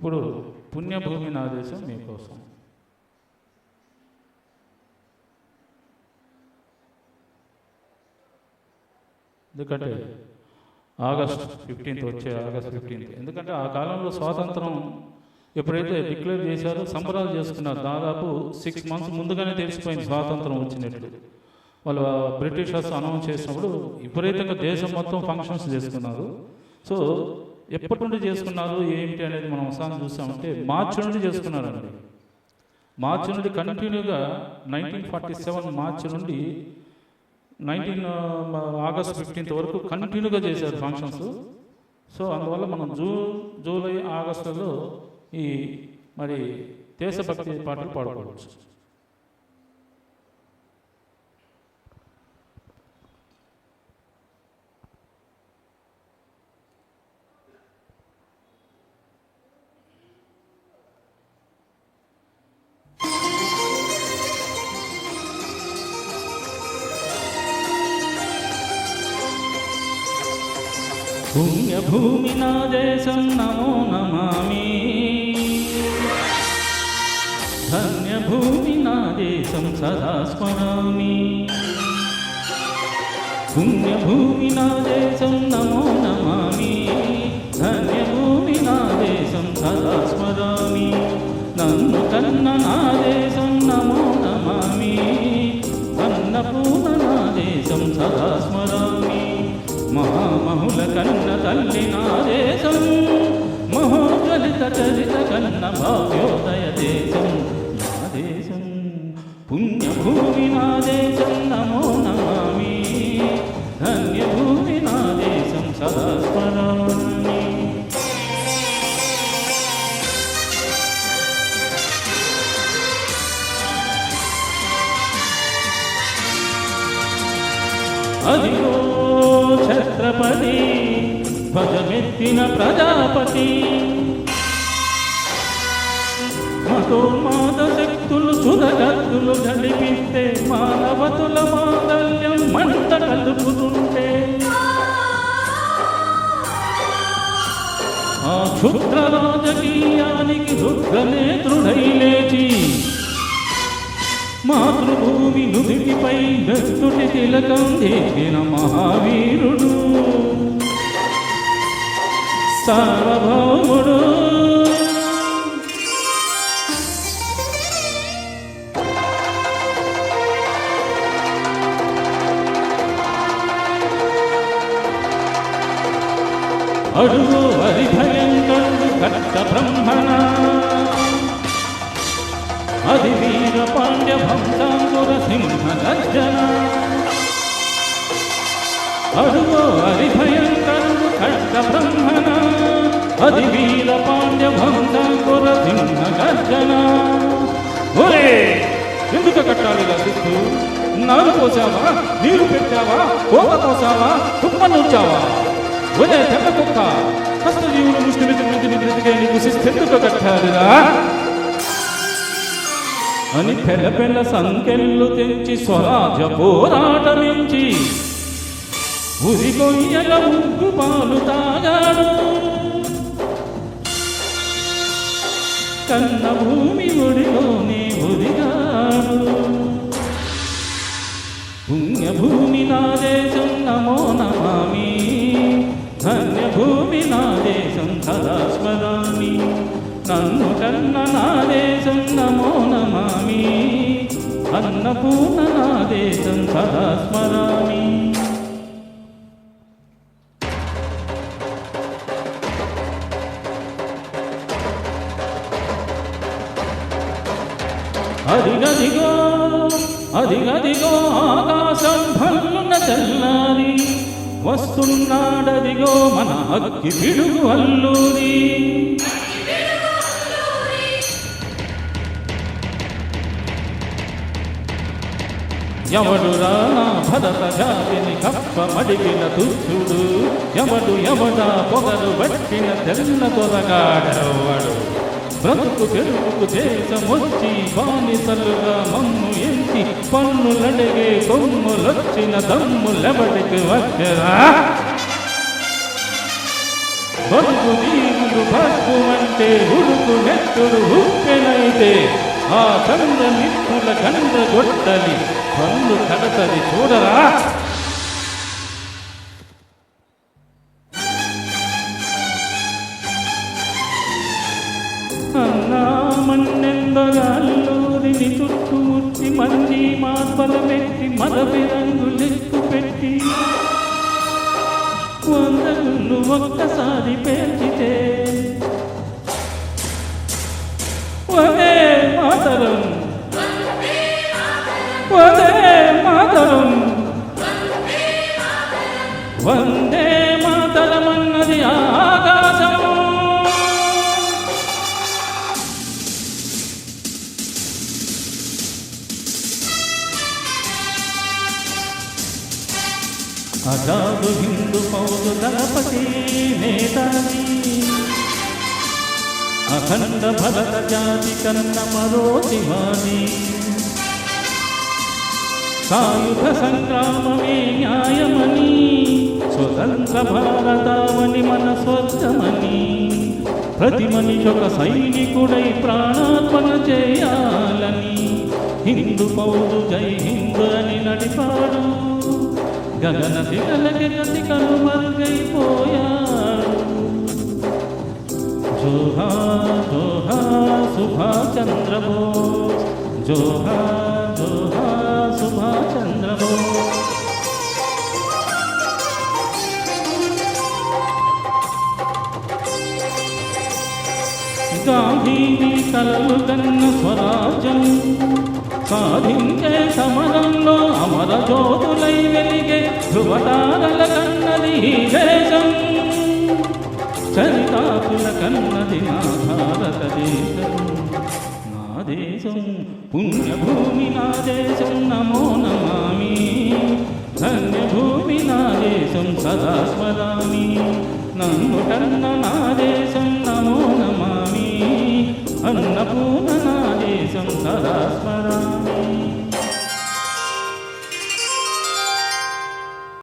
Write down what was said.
ఇప్పుడు పుణ్యభూమి నా దేశం మీకోసం. ఎందుకంటే ఆగస్ట్ 15 వచ్చే ఆగస్ట్ 15, ఎందుకంటే ఆ కాలంలో స్వాతంత్రం ఎప్పుడైతే డిక్లేర్ చేశారో సంబరాలు చేసుకున్నారు. దాదాపు 6 months ముందుగానే తెలిసిపోయింది స్వాతంత్రం వచ్చినట్లు. వాళ్ళు బ్రిటిషర్స్ అనౌన్స్ చేసినప్పుడు విపరీతంగా దేశం మొత్తం ఫంక్షన్స్ చేసుకున్నారు. సో ఎప్పటి నుండి చేసుకున్నారు ఏంటి అనేది మనం ఒకసారి చూసామంటే మార్చి నుండి చేసుకున్నారండి. మార్చి నుండి కంటిన్యూగా 1947 మార్చి నుండి ఆగస్ట్ 15 వరకు కంటిన్యూగా చేశారు ఫంక్షన్స్. సో అందువల్ల మనం జూలై ఆగస్టులో ఈ మరి దేశభక్తి పాటలు పాడుకోవచ్చు. పుణ్యభూమి నా దేశం నమో నమామి, ధన్యభూమి నా దేశం సదా స్మరామి. పుణ్యభూమి నా దేశం నమో నమామి, ధన్యభూమి నా దేశం సదా స్మరామి. నన్ను కన్న నా దేశం నమో నమామి, అన్నపూర్ణ నా దేశం సదా స్మరామి. మహామహుల కన్న తల్లి నా దేశం, మహోజ్వలిత చరిత కన్న భావ్యోదయ దేశం నా దేశం. పుణ్యభూమి నా దేశం నమో నమామి, ధన్యభూమి నా దేశం సదా స్మరామి. అదిగో ఛత్రపతి ధ్వజమెత్తిన ప్రజాపతి, మతోన్మాద శక్తులు సుధగత్తులు గడిపిస్తే మానవతుల మాంగళ్యం మంట కలుపుతుంటే, ఆ క్షుద్ర రాజకీయానికి రుద్రనేత్రుడై లేచి మాతృభూమి నుదిటిపై దత్తుటి తిలకం దిగిన మహావీరుడు సార్వభౌముడు. అడుగు హరిభయంకరుడు కట్ట బ్రహ్మణ, అది వీర పాండ్య వంశాంకుర సింహ గర్జన. అడుగో హరిభయంకరుడు ఖడ్గ బ్రహ్మణ, అది వీర పాండ్య వంశాంకుర సింహ గర్జన. ఒరే ఎందుకు కట్టాలి సిద్ధు? నారు పోసావా, నీరు పెట్టావా, కోత పోసావా, తుప్ప నూర్చావా? ఒరే తెల్ల కుక్క, కష్టజీవులు ముష్టి బ్రతికే నీకు శిస్తెందుకు కట్టాలిరా అని పెళ్ళ పెళ్ళ సంఖ్యలు తెంచి స్వరాజ్య పోరాటమించి ఉరి కొయ్యల ఉగ్గు పాలు తాగాడు. కన్న భూమి ఒడిలోనే ఒదిగాడు. పుణ్యభూమి నా దేశం నమో నమామి, ధన్యభూమి నా దేశం సదా స్మరామి. నన్ను కన్న నా దేశం నమో నమామి, అన్నపూర్ణ నా దేశం సదా స్మరామి. అదిగదిగో అదిగదిగో ఆకాశం భల్లున చల్లారి వస్తున్నాడదిగో మన అగ్గి పిడుగు అల్లూరి. ఎవడు రానా భరత జాతిని కప్పమడిగిన తుచ్చుడు, ఎవడు ఎవడా పొగరు పట్టిన తెల్ల దొరగాడెవడు. బ్రతుకు తెరువుకు దేశమొచ్చి బానిసలుగా మమ్ము ఎంచి పన్నులడిగే కొమ్ములొచ్చిన దమ్ములెవడికి వచ్చరా? బతుకు నీవులు భగ్గు భగ్గు అంటే ఉడుకు నెత్తుడు ఉప్పెనైతే ఆ చంద్ర నిప్పుల గంధ గొట్టలి పళ్ళు కడతది చూడరా. అన్నా మన్నెందగాల్లూరిని చుట్టుముట్టి మంది మార్బల పెట్టి మదవి రంగులెక్కు పెట్టి వందలు ఒక్కసారి పేల్చితే వందే మాతరం వందే మాతరం వందే మాతరం అన్నది ఆకాశం. ఆజాదు హిందూ పౌరు దళపతి నేతాజీ అఖండ భరత జాతి కన్న మరో శివాజీ. సాయుధ సంగ్రామమే న్యాయమని స్వతంత్ర భారతావని మన స్వర్గమని ప్రతి మనిషి ఒక సైనికుడై ప్రాణార్పణ చేయాలని హిందూ పౌరు జై హిందూ అని నడిపాడు. గగన శిఖలకి గతి కనుమరుగైపోయాడు. జోహార్ జోహార్ సుభాష్ చంద్ర బోస్, జోహార్ జోహార్ సుభాష్ చంద్ర బోస్. గాంధీజీ కలలు కన్న స్వరాజ్యం సాధించే సమరంలో అమర జ్యోతులై వెలిగే ధృవతారల కన్నది ఈ దేశం. చరితాకుల కన్నది నా భారతదేశం. నా దేశం పుణ్యభూమి నా దేశం నమో నమామి. ధన్యభూమి నా దేశం సదా స్మరామి. నన్ను కన్న నా దేశం నమో నమామి. అన్నపూర్ణ నా దేశం సదా